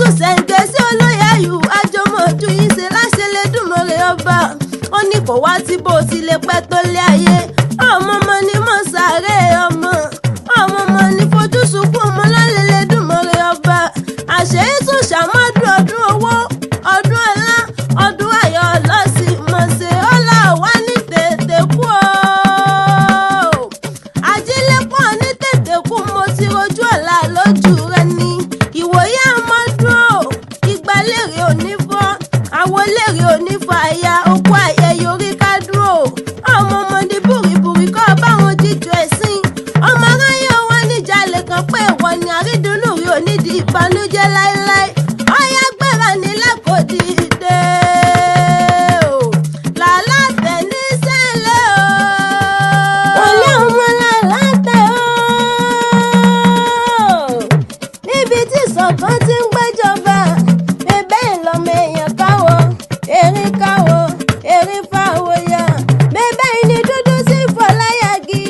Ṣẹ́gun Ṣẹ̀ǹgẹ̀ sí olóyàyù àjọmọ̀jú yìí ṣe láṣẹ lẹ́dùnmọ̀rẹ́ ọba ó ní kò wá tí bó ti lè pẹ́ tó lé ayé ọmọ ni mo sáré ọmọ ni fojú sunkún ọmọ lálẹ́ lẹ́dùnmọ̀rẹ́ ọba àṣẹ tún ṣàmọ́dún ọdún owó ọdún ọlá ọdún ayọ̀ lọ́sì mọ̀ọ́sẹ̀ ọlá wà ní tètè kú o ajílẹ̀pọ̀ ní tètè kú mo ti rojú ọ̀la lójú rẹ ni ìwòye àmọ́dún o ìgbàlérè onífọ́ àwọlérè onífọ́ àyà okú ayẹyẹ orí kádùn o ọmọdé búribúri kọ́ báwọn jíjọ ẹ̀sìn ọmọ aráyé wọn níjàlè kan pé ìwọ ni àrídùnnú rí onídìí ìbànújẹ́ láéláé ọyá gbéra nílẹ̀ kò dìde o Lanlate ní sẹ́lẹ̀ o olé ọmọ Lanlate o níbi tí ìṣọ̀kan ti ń gbẹ́jọba bẹ́ẹ̀ ìlọmọ èèyàn káwọ́ erin káwọ́ erin fáwọ́ ya bẹ́ẹ̀ ìní dúdú sí fọláyàgì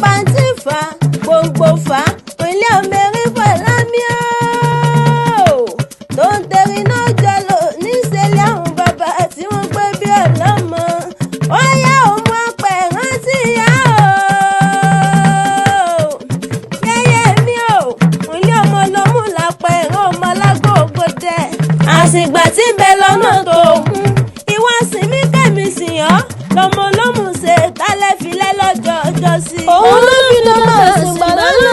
pàǹtí fà gbòǹgbò fà ilé ọmọ erin fọlámi o tó ń tẹ̀rí náà jọlọ níṣẹ́lẹ̀ àwọn bàbá tí wọ́n gbé bí ọlọ́mọ ó yá òun apẹ̀ rántí ìyá o yẹ́yẹ́ mi o ilé ọmọ lọ́mú lápẹ̀ ẹ̀rọ ọmọ alágòógó dẹ̀ àsìgbà tí bẹ́ẹ̀ lọ́nà tó kún ìwọ sinmi kẹ́mi sìn ọ́ lọ́mọ ṣe tálẹ́ filẹ́ lọ́jọ́ ọjọ́ sí. òun ló fi lọ́mọ àsìgbà lọ́nà